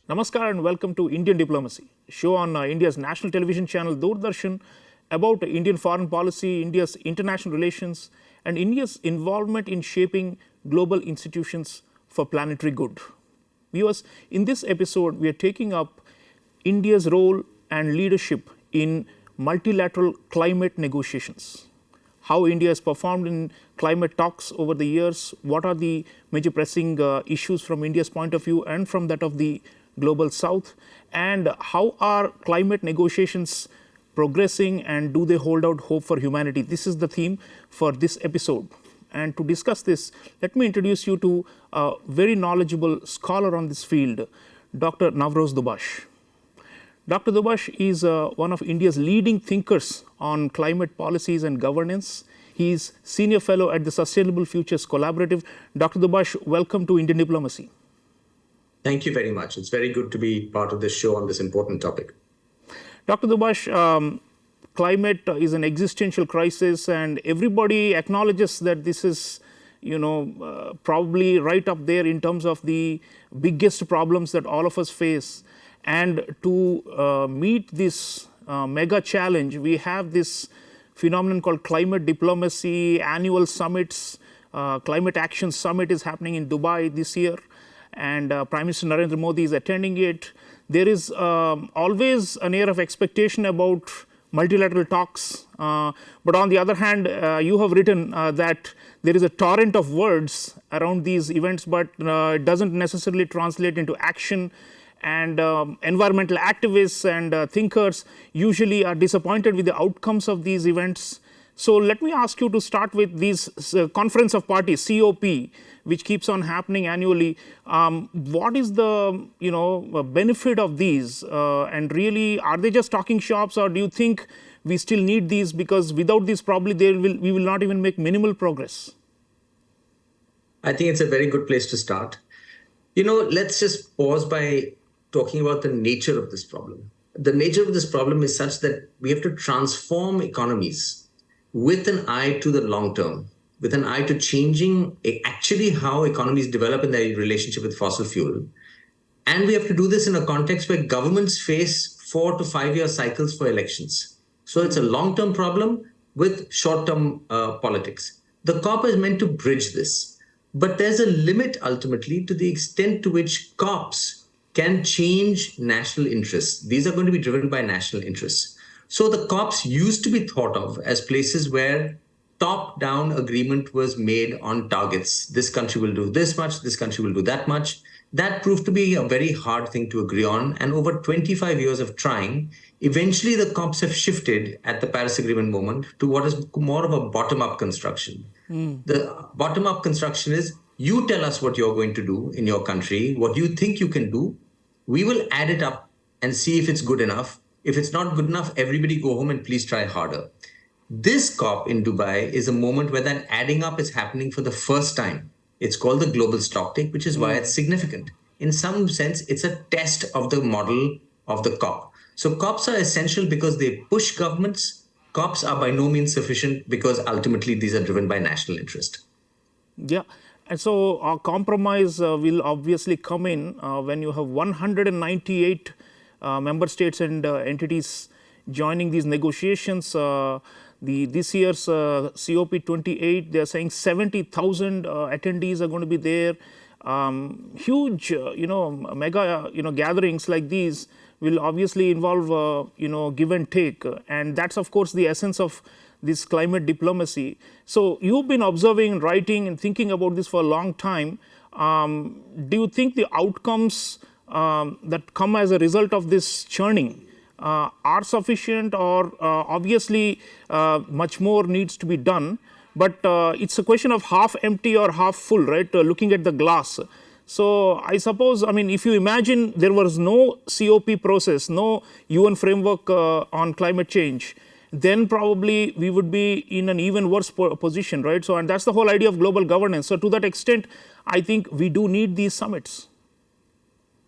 Namaskar and welcome to Indian Diplomacy, a show on India's national television channel Doordarshan about Indian foreign policy, India's international relations, and India's involvement in shaping global institutions for planetary good. Viewers, in this episode, we are taking up India's role and leadership in multilateral climate negotiations. How India has performed in climate talks over the years, what are the major pressing issues from India's point of view and from that of the global south, and how are climate negotiations progressing and do they hold out hope for humanity? This is the theme for this episode. And to discuss this, let me introduce you to a very knowledgeable scholar on this field, Dr. Navroz Dubash. Dr. Dubash is one of India's leading thinkers on climate policies and governance. He is Senior Fellow at the Sustainable Futures Collaborative. Dr. Dubash, welcome to Indian Diplomacy. Thank you very much. It's very good to be part of this show on this important topic. Dr. Dubash, climate is an existential crisis and everybody acknowledges that this is, probably right up there in terms of the biggest problems that all of us face. And to meet this mega challenge, we have this phenomenon called climate diplomacy, annual summits. Climate Action Summit is happening in Dubai this year, and Prime Minister Narendra Modi is attending it. There is always an air of expectation about multilateral talks, but on the other hand, you have written that there is a torrent of words around these events, but it doesn't necessarily translate into action. And environmental activists and thinkers usually are disappointed with the outcomes of these events. So let me ask you to start with these Conference of Parties, COP, which keeps on happening annually. What is the benefit of these? And really, are they just talking shops, or do you think we still need these, because without these probably we will not even make minimal progress? I think it's a very good place to start. Let's just pause by talking about the nature of this problem. The nature of this problem is such that we have to transform economies with an eye to the long term, with an eye to changing actually how economies develop in their relationship with fossil fuel. And we have to do this in a context where governments face 4 to 5 year cycles for elections. So it's a long-term problem with short-term politics. The COP is meant to bridge this, but there's a limit ultimately to the extent to which COPs can change national interests. These are going to be driven by national interests. So the COPs used to be thought of as places where top-down agreement was made on targets. This country will do this much, this country will do that much. That proved to be a very hard thing to agree on. And over 25 years of trying, eventually the COPs have shifted at the Paris Agreement moment to what is more of a bottom-up construction. The bottom-up construction is, you tell us what you're going to do in your country, what you think you can do. We will add it up and see if it's good enough. If it's not good enough, everybody go home and please try harder. This COP in Dubai is a moment where that adding up is happening for the first time. It's called the global stocktake, which is why it's significant. In some sense, it's a test of the model of the COP. So COPs are essential because they push governments. COPs are by no means sufficient because ultimately these are driven by national interest. Yeah. And so a compromise will obviously come in when you have 198 member states and entities joining these negotiations. This year's COP28, they are saying 70,000 attendees are going to be there. Huge, mega, gatherings like these will obviously involve, give and take. And that's, of course, the essence of this climate diplomacy. So you've been observing, writing, and thinking about this for a long time. Do you think the outcomes that come as a result of this churning are sufficient, or obviously much more needs to be done? But it's a question of half empty or half full, right? Looking at the glass. So I suppose, if you imagine there was no COP process, no UN framework on climate change, then probably we would be in an even worse position, right? So, and that's the whole idea of global governance. So to that extent, I think we do need these summits.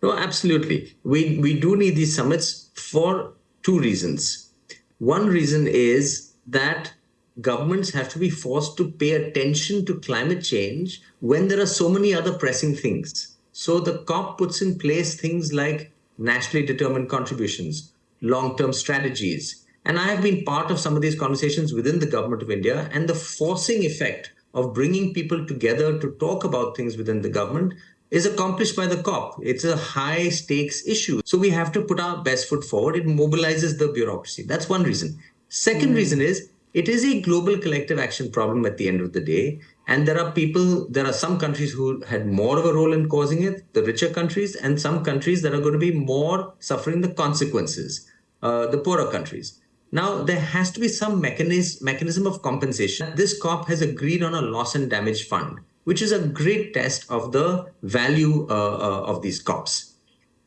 No, absolutely. We do need these summits for two reasons. One reason is that governments have to be forced to pay attention to climate change when there are so many other pressing things. So the COP puts in place things like nationally determined contributions, long-term strategies. And I have been part of some of these conversations within the government of India, and the forcing effect of bringing people together to talk about things within the government is accomplished by the COP. It's a high stakes issue. So we have to put our best foot forward. It mobilizes the bureaucracy. That's one reason. Second reason is it is a global collective action problem at the end of the day. And there are some countries who had more of a role in causing it, the richer countries, and some countries that are going to be more suffering the consequences, the poorer countries. Now, there has to be some mechanism of compensation. This COP has agreed on a loss and damage fund, which is a great test of the value of these COPs.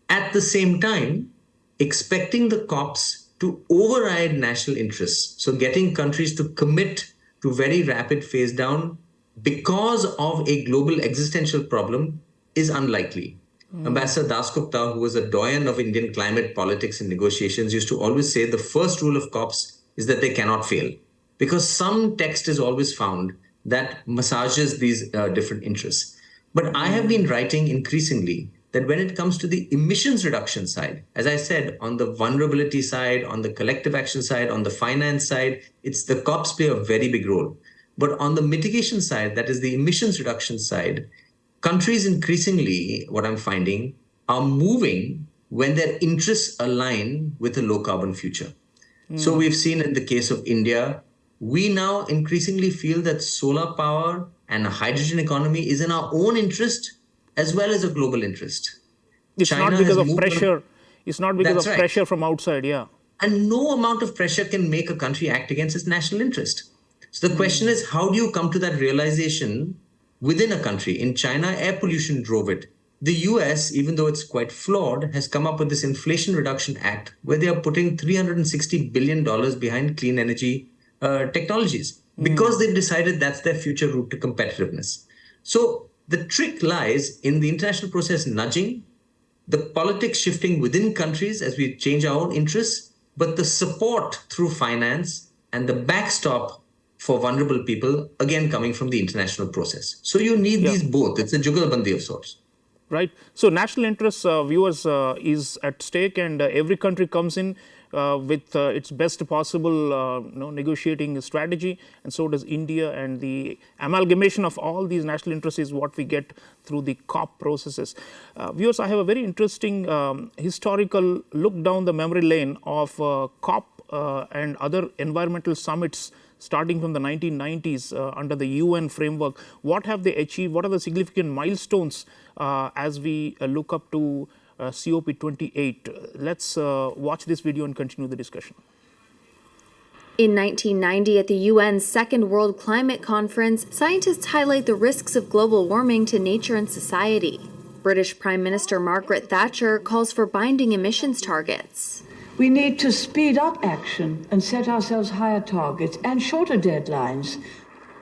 At the same time, expecting the COPs to override national interests, so getting countries to commit to very rapid phase down because of a global existential problem is unlikely. Ambassador Dasgupta, who was a doyen of Indian climate politics and negotiations, used to always say the first rule of COPs is that they cannot fail, because some text is always found that massages these different interests. But I have been writing increasingly that when it comes to the emissions reduction side, as I said, on the vulnerability side, on the collective action side, on the finance side, it's the COPs play a very big role. But on the mitigation side, that is the emissions reduction side, countries increasingly, what I'm finding, are moving when their interests align with a low carbon future. So we've seen in the case of India, we now increasingly feel that solar power and a hydrogen economy is in our own interest as well as a global interest. It's China not because has of moved pressure. It's not because That's of right. pressure from outside. Yeah. And no amount of pressure can make a country act against its national interest. So the question is, how do you come to that realization within a country? In China, air pollution drove it. The US, even though it's quite flawed, has come up with this Inflation Reduction Act where they are putting $360 billion behind clean energy technologies because they've decided that's their future route to competitiveness. So the trick lies in the international process nudging, the politics shifting within countries as we change our own interests, but the support through finance and the backstop for vulnerable people, again, coming from the international process. So you need these both. It's a jugalbandi of sorts. Right. So national interest, viewers, is at stake, and every country comes in with its best possible negotiating strategy, and so does India. And the amalgamation of all these national interests is what we get through the COP processes. Viewers, I have a very interesting historical look down the memory lane of COP and other environmental summits starting from the 1990s under the UN framework. What have they achieved? What are the significant milestones as we look up to COP28? Let's watch this video and continue the discussion. In 1990, at the UN's Second World Climate Conference, scientists highlight the risks of global warming to nature and society. British Prime Minister Margaret Thatcher calls for binding emissions targets. We need to speed up action and set ourselves higher targets and shorter deadlines.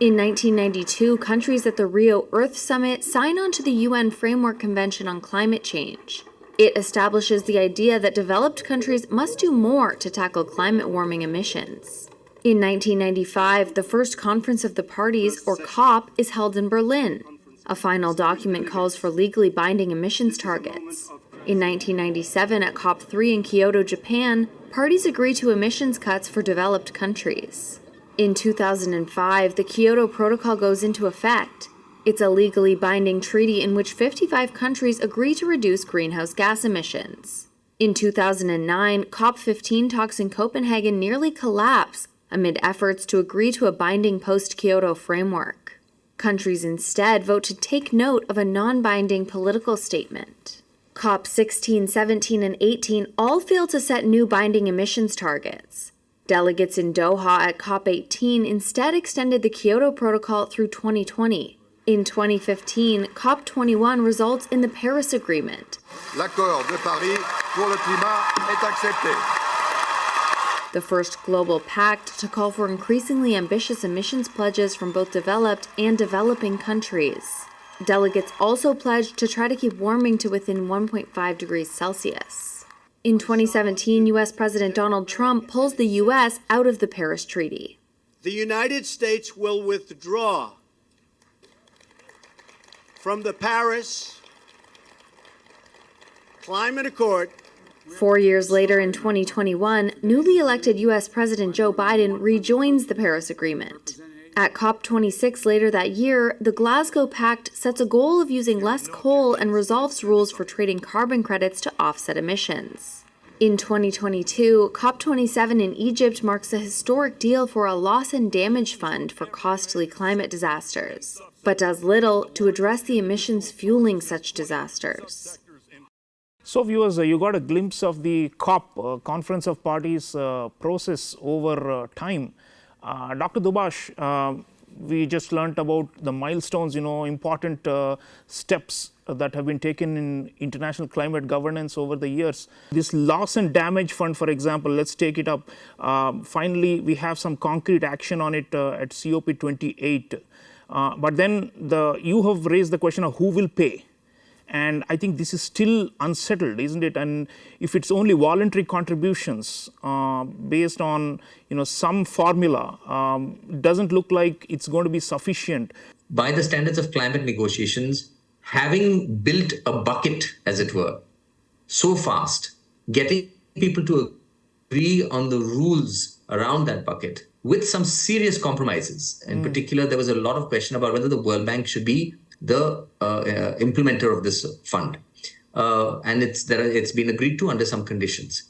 In 1992, countries at the Rio Earth Summit sign on to the UN Framework Convention on Climate Change. It establishes the idea that developed countries must do more to tackle climate warming emissions. In 1995, the first Conference of the Parties, or COP, is held in Berlin. A final document calls for legally binding emissions targets. In 1997, at COP3 in Kyoto, Japan, parties agree to emissions cuts for developed countries. In 2005, the Kyoto Protocol goes into effect. It's a legally binding treaty in which 55 countries agree to reduce greenhouse gas emissions. In 2009, COP15 talks in Copenhagen nearly collapse amid efforts to agree to a binding post-Kyoto framework. Countries instead vote to take note of a non-binding political statement. COP 16, 17, and 18 all failed to set new binding emissions targets. Delegates in Doha at COP 18 instead extended the Kyoto Protocol through 2020. In 2015, COP 21 results in the Paris Agreement. L'accord de Paris pour le climat est accepté. The first global pact to call for increasingly ambitious emissions pledges from both developed and developing countries. Delegates also pledged to try to keep warming to within 1.5 degrees Celsius. In 2017, U.S. President Donald Trump pulls the U.S. out of the Paris Treaty. The United States will withdraw from the Paris climate accord 4 years later, in 2021, newly elected U.S. President Joe Biden rejoins the Paris Agreement. At COP26 later that year, the Glasgow Pact sets a goal of using less coal and resolves rules for trading carbon credits to offset emissions. In 2022, COP27 in Egypt marks a historic deal for a loss and damage fund for costly climate disasters, but does little to address the emissions fueling such disasters. So viewers, you got a glimpse of the COP, Conference of Parties process over time. Dr. Dubash, we just learnt about the milestones, important steps that have been taken in international climate governance over the years. This loss and damage fund, for example, let's take it up. Finally, we have some concrete action on it at COP28. But then you have raised the question of who will pay. And I think this is still unsettled, isn't it? And if it's only voluntary contributions based on some formula, doesn't look like it's going to be sufficient. By the standards of climate negotiations, having built a bucket, as it were, so fast, getting people to agree on the rules around that bucket with some serious compromises. In particular, there was a lot of question about whether the World Bank should be the implementer of this fund. And it's been agreed to under some conditions.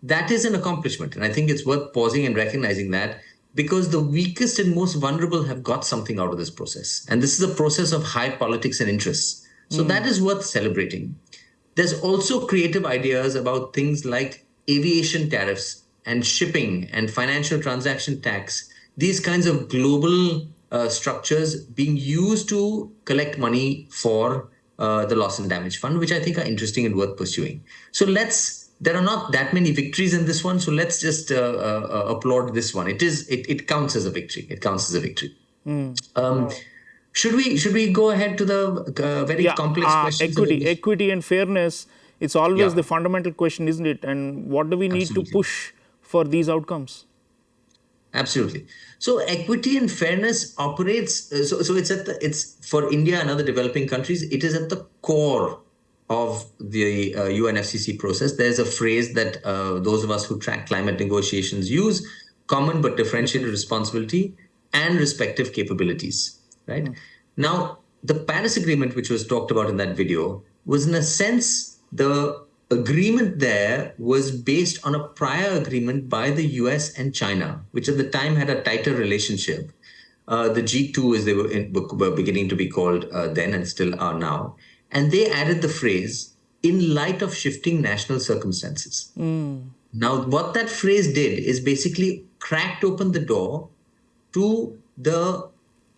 That is an accomplishment. And I think it's worth pausing and recognizing that, because the weakest and most vulnerable have got something out of this process. And this is a process of high politics and interests. So that is worth celebrating. There's also creative ideas about things like aviation tariffs and shipping and financial transaction tax, these kinds of global structures being used to collect money for the loss and damage fund, which I think are interesting and worth pursuing. So there are not that many victories in this one, so let's just applaud this one. It counts as a victory. It counts as a victory. Should we go ahead to the very complex questions? Equity and fairness. It's always the fundamental question, isn't it? And what do we need to push for these outcomes? Absolutely. So equity and fairness operates. So it's for India and other developing countries. It is at the core of the UNFCCC process. There's a phrase that those of us who track climate negotiations use: common but differentiated responsibility and respective capabilities. Right? Now, the Paris Agreement, which was talked about in that video, was in a sense the agreement there was based on a prior agreement by the US and China, which at the time had a tighter relationship. The G2, as they were beginning to be called then and still are now. And they added the phrase, in light of shifting national circumstances. Now, what that phrase did is basically cracked open the door to the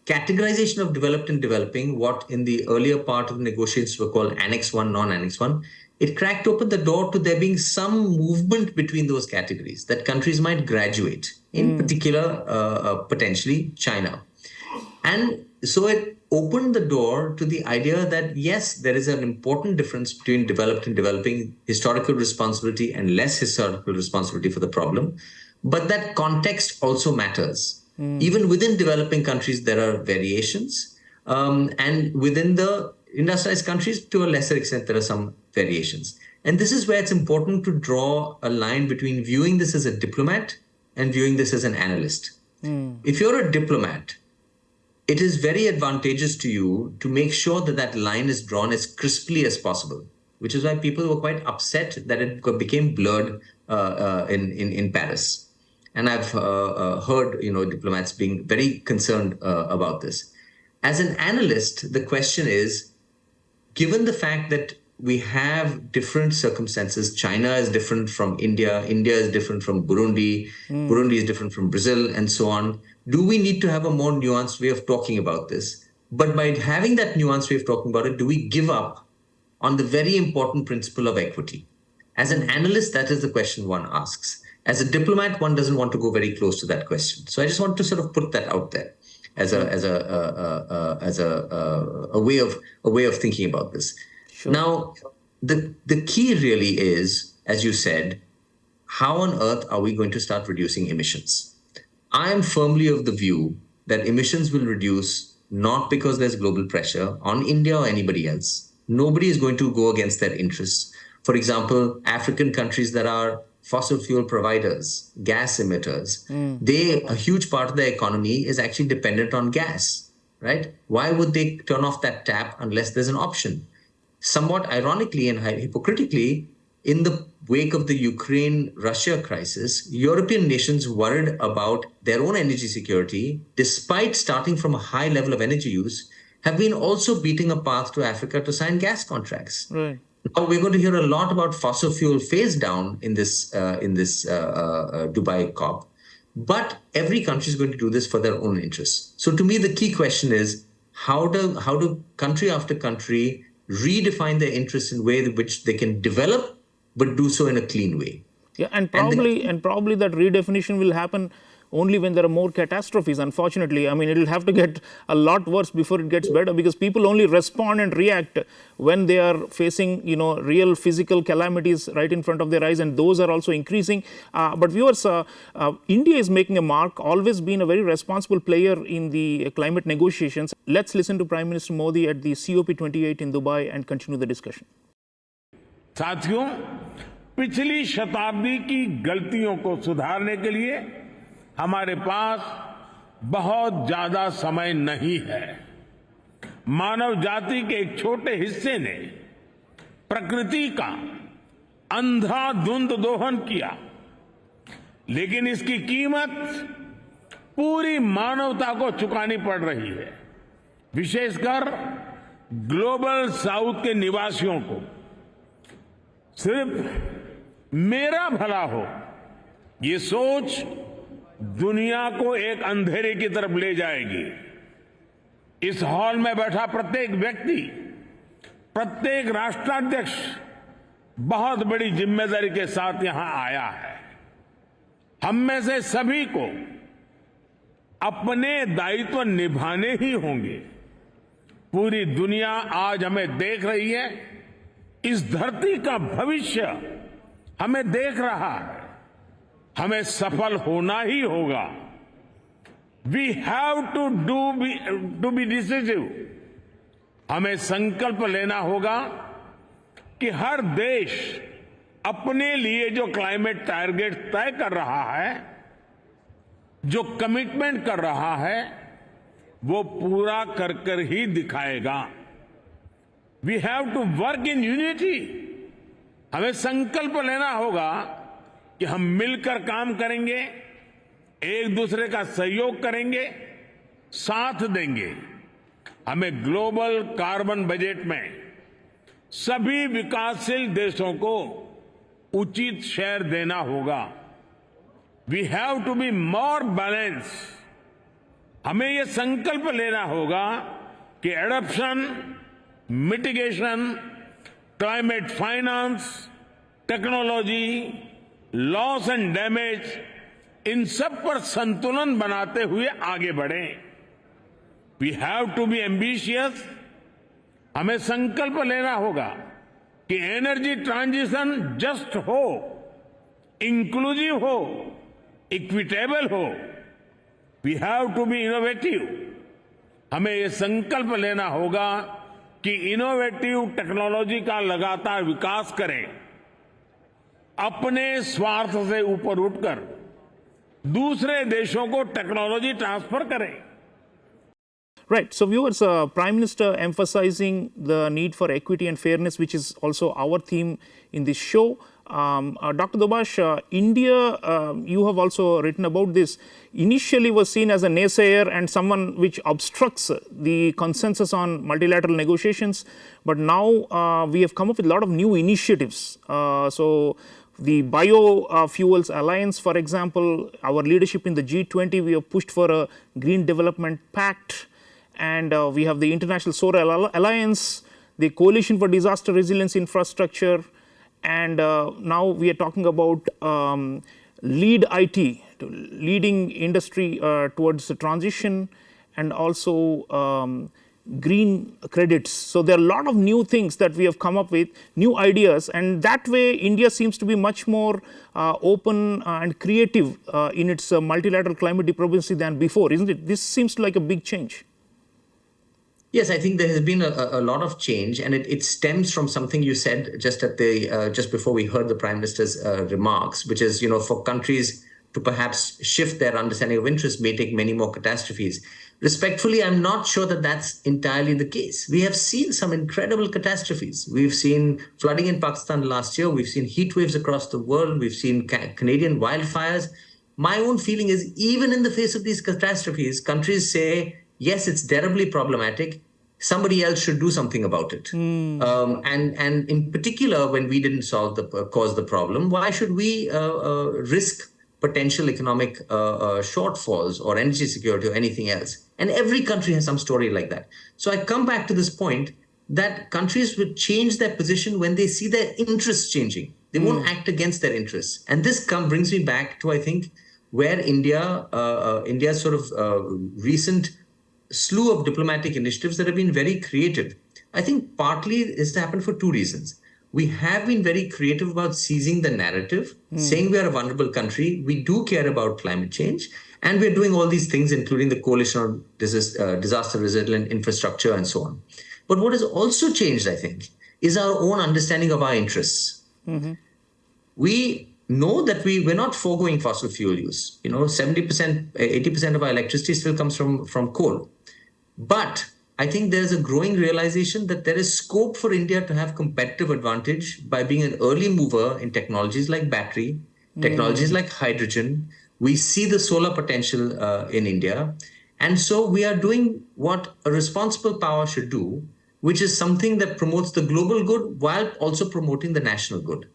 categorization of developed and developing, what in the earlier part of the negotiations were called Annex 1, non-Annex 1. It cracked open the door to there being some movement between those categories, that countries might graduate, in particular, potentially China. And so it opened the door to the idea that, yes, there is an important difference between developed and developing, historical responsibility and less historical responsibility for the problem, but that context also matters. Even within developing countries, there are variations. And within the industrialized countries, to a lesser extent, there are some variations. And this is where it's important to draw a line between viewing this as a diplomat and viewing this as an analyst. If you're a diplomat, it is very advantageous to you to make sure that that line is drawn as crisply as possible, which is why people were quite upset that it became blurred in Paris. And I've heard diplomats being very concerned about this. As an analyst, the question is, given the fact that we have different circumstances, China is different from India, India is different from Burundi, Burundi is different from Brazil, and so on, do we need to have a more nuanced way of talking about this? But by having that nuanced way of talking about it, do we give up on the very important principle of equity? As an analyst, that is the question one asks. As a diplomat, one doesn't want to go very close to that question. So I just want to sort of put that out there as a way of thinking about this. Sure. Now, the key really is, as you said, how on earth are we going to start reducing emissions? I am firmly of the view that emissions will reduce not because there's global pressure on India or anybody else. Nobody is going to go against their interests, For example, African countries that are fossil fuel providers, gas emitters, a huge part of their economy is actually dependent on gas, right? Why would they turn off that tap unless there's an option? Somewhat ironically and hypocritically, in the wake of the Ukraine-Russia crisis, European nations worried about their own energy security, despite starting from a high level of energy use, have been also beating a path to Africa to sign gas contracts. Right. Now we're going to hear a lot about fossil fuel phase down in this Dubai COP, but every country is going to do this for their own interests. So to me, the key question is how do country after country redefine their interests in a way in which they can develop, but do so in a clean way. Yeah, and probably that redefinition will happen only when there are more catastrophes, unfortunately. I mean, it will have to get a lot worse before it gets better, because people only respond and react when they are facing, real physical calamities right in front of their eyes, and those are also increasing. But viewers, India is making a mark, always been a very responsible player in the climate negotiations. Let's listen to Prime Minister Modi at the COP28 in Dubai and continue the discussion. साथियों, पिछली शताब्दी की गलतियों को सुधारने के लिए हमारे पास बहुत ज्यादा समय नहीं है। मानव जाति के एक छोटे हिस्से ने प्रकृति का अंधाधुंध दोहन किया, लेकिन इसकी कीमत पूरी मानवता को चुकानी पड़ रही है। विशेषकर ग्लोबल साउथ के निवासियों को सिर्फ मेरा भला हो, ये सोच दुनिया को एक अंधेरे की तरफ ले जाएगी। इस हॉल में बैठा प्रत्येक व्यक्ति, प्रत्येक राष्ट्राध्यक्ष बहुत बड़ी जिम्मेदारी के साथ यहां आया है। हम में से सभी को अपने दायित्व निभाने ही होंगे। पूरी दुनिया आज हमें देख रही है, इस धरती का भविष्य हमें देख रहा है। हमें सफल होना ही होगा। We have to be decisive. हमें संकल्प लेना होगा कि हर देश अपने लिए जो क्लाइमेट टारगेट तय कर रहा है, जो कमिटमेंट कर रहा है, वो पूरा कर कर ही दिखाएगा। We have to work in unity. हमें संकल्प लेना होगा कि हम मिलकर काम करेंगे, एक दूसरे का सहयोग करेंगे, साथ देंगे। हमें ग्लोबल कार्बन बजट में सभी विकासशील देशों को उचित शेयर देना होगा। We have to be more balance. हमें यह संकल्प लेना होगा कि adoption, mitigation, climate finance, technology, loss and damage, इन सब पर संतुलन बनाते हुए आगे बढ़ें। We have to be ambitious. हमें संकल्प लेना होगा कि एनर्जी ट्रांजिशन जस्ट हो, इंक्लूसिव हो, इक्विटेबल हो। We have to be innovative. हमें ये संकल्प लेना होगा कि इनोवेटिव टेक्नोलॉजी का लगातार विकास करें, अपने स्वार्थ से ऊपर उठकर दूसरे देशों को टेक्नोलॉजी ट्रांसफर करें। Right. So viewers, Prime Minister emphasizing the need for equity and fairness, which is also our theme in this show. Dr. Dubash, India, you have also written about this, initially was seen as a naysayer and someone which obstructs the consensus on multilateral negotiations. But now we have come up with a lot of new initiatives. So the Biofuels Alliance, for example, our leadership in the G20, we have pushed for a Green Development Pact. And we have the International Solar Alliance, the Coalition for Disaster Resilience Infrastructure, and now we are talking about lead IT, leading industry towards the transition, and also green credits. So there are a lot of new things that we have come up with, new ideas, and that way India seems to be much more open and creative in its multilateral climate diplomacy than before, isn't it? This seems like a big change. Yes, I think there has been a lot of change, and it stems from something you said just before we heard the Prime Minister's remarks, which is, for countries to perhaps shift their understanding of interest may take many more catastrophes. Respectfully, I'm not sure that that's entirely the case. We have seen some incredible catastrophes. We've seen flooding in Pakistan last year. We've seen heat waves across the world. We've seen Canadian wildfires. My own feeling is, even in the face of these catastrophes, countries say, yes, it's terribly problematic. Somebody else should do something about it. And in particular, when we didn't cause the problem, why should we risk potential economic shortfalls or energy security or anything else? And every country has some story like that. So I come back to this point that countries will change their position when they see their interests changing. They won't act against their interests. And this brings me back to, I think, where India's sort of recent slew of diplomatic initiatives that have been very creative. I think partly it's happened for two reasons. We have been very creative about seizing the narrative, saying we are a vulnerable country, we do care about climate change, and we're doing all these things, including the Coalition on Disaster Resilient Infrastructure and so on. But what has also changed, I think, is our own understanding of our interests. We know that we're not foregoing fossil fuel use. 70%, 80% of our electricity still comes from coal. But I think there's a growing realization that there is scope for India to have competitive advantage by being an early mover in technologies like battery, technologies like hydrogen. We see the solar potential in India. And so we are doing what a responsible power should do, which is something that promotes the global good while also promoting the national good.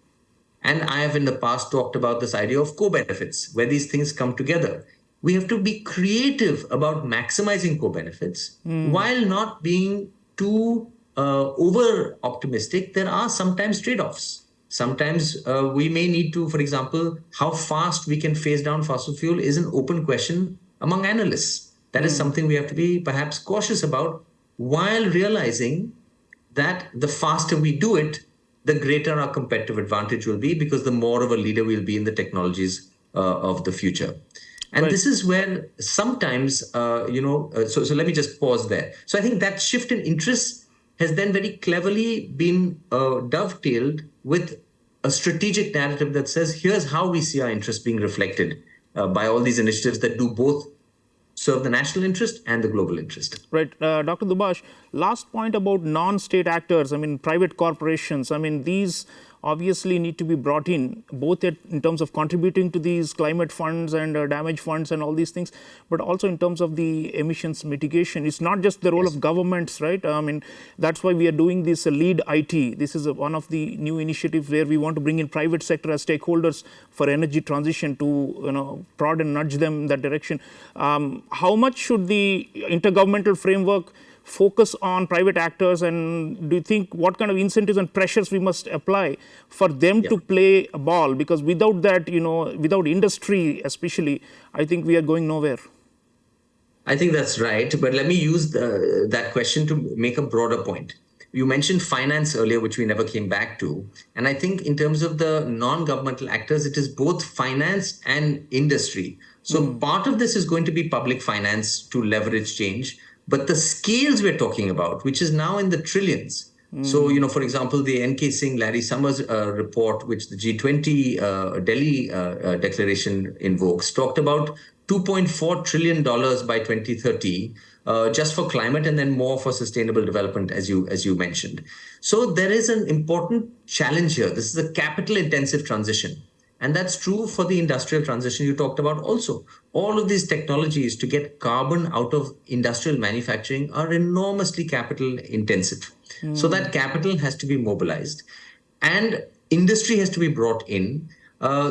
And I have in the past talked about this idea of co-benefits, where these things come together. We have to be creative about maximizing co-benefits while not being too over-optimistic. There are sometimes trade-offs. Sometimes we may need to, for example, how fast we can phase down fossil fuel is an open question among analysts. That is something we have to be perhaps cautious about, while realizing that the faster we do it, the greater our competitive advantage will be, because the more of a leader we'll be in the technologies of the future. And this is where sometimes, so let me just pause there. So I think that shift in interest has then very cleverly been dovetailed with a strategic narrative that says, here's how we see our interests being reflected by all these initiatives that do both serve the national interest and the global interest. Right. Dr. Dubash, last point about non-state actors, private corporations, these obviously need to be brought in, both in terms of contributing to these climate funds and damage funds and all these things, but also in terms of the emissions mitigation. It's not just the role of governments, right? That's why we are doing this LEAD IT. This is one of the new initiatives where we want to bring in private sector as stakeholders for energy transition to prod and nudge them in that direction. How much should the intergovernmental framework focus on private actors, and do you think what kind of incentives and pressures we must apply for them to play a ball? Because without that, without industry especially, I think we are going nowhere. I think that's right. But let me use that question to make a broader point. You mentioned finance earlier, which we never came back to. And I think in terms of the non-governmental actors, it is both finance and industry. So part of this is going to be public finance to leverage change. But the scales we're talking about, which is now in the trillions. So, for example, the N.K. Singh, Larry Summers report, which the G20 Delhi declaration invokes, talked about $2.4 trillion by 2030, just for climate, and then more for sustainable development, as you mentioned. So there is an important challenge here. This is a capital-intensive transition. And that's true for the industrial transition you talked about also. All of these technologies to get carbon out of industrial manufacturing are enormously capital intensive. So that capital has to be mobilized and industry has to be brought in.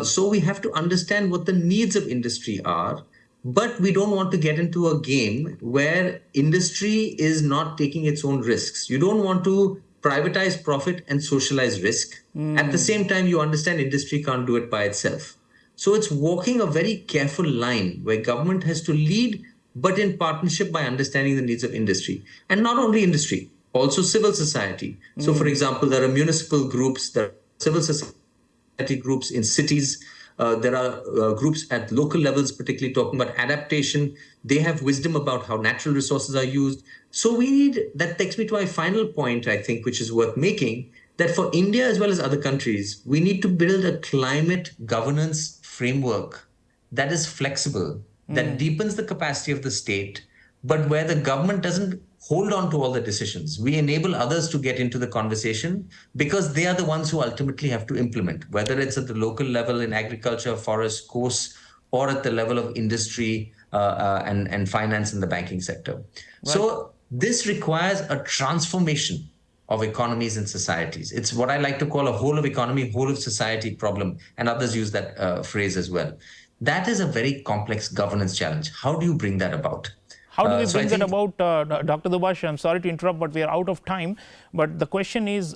So we have to understand what the needs of industry are, but we don't want to get into a game where industry is not taking its own risks. You don't want to privatize profit and socialize risk. At the same time, you understand industry can't do it by itself. So it's walking a very careful line where government has to lead, but in partnership by understanding the needs of industry. And not only industry, also civil society. So for example, there are municipal groups, there are civil society groups in cities, There are groups at local levels, particularly talking about adaptation. They have wisdom about how natural resources are used. So that takes me to my final point, I think, which is worth making, that for India as well as other countries, we need to build a climate governance framework that is flexible, that deepens the capacity of the state, but where the government doesn't hold on to all the decisions. We enable others to get into the conversation because they are the ones who ultimately have to implement, whether it's at the local level in agriculture, forest, coast, or at the level of industry and finance in the banking sector. Right. So this requires a transformation of economies and societies. It's what I like to call a whole of economy, whole of society problem, and others use that phrase as well. That is a very complex governance challenge. How do you bring that about? How do we bring that about, Dr. Dubash? I'm sorry to interrupt, but we are out of time. But the question is,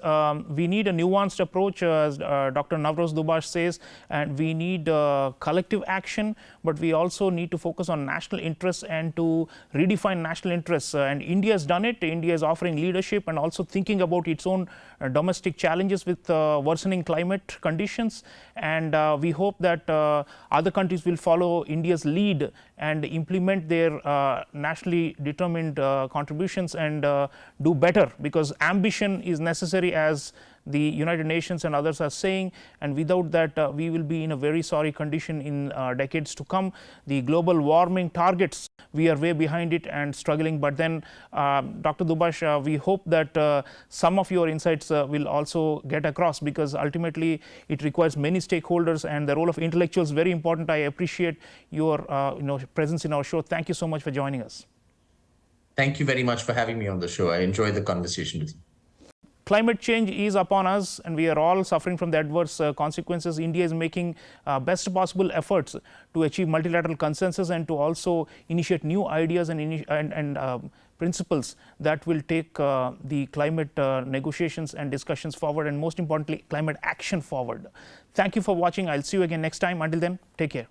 we need a nuanced approach, as Dr. Navroz Dubash says, and we need collective action, but we also need to focus on national interests and to redefine national interests. And India has done it. India is offering leadership and also thinking about its own domestic challenges with worsening climate conditions. And we hope that other countries will follow India's lead and implement their nationally determined contributions and do better, because ambition is necessary, as the United Nations and others are saying, and without that we will be in a very sorry condition in decades to come. The global warming targets, we are way behind it and struggling, but then Dr. Dubash, we hope that some of your insights will also get across, because ultimately it requires many stakeholders and the role of intellectuals is very important. I appreciate your presence in our show. Thank you so much for joining us. Thank you very much for having me on the show. I enjoyed the conversation with you. Climate change is upon us and we are all suffering from the adverse consequences. India is making best possible efforts to achieve multilateral consensus and to also initiate new ideas and principles that will take the climate negotiations and discussions forward, and most importantly, climate action forward. Thank you for watching. I'll see you again next time. Until then, take care.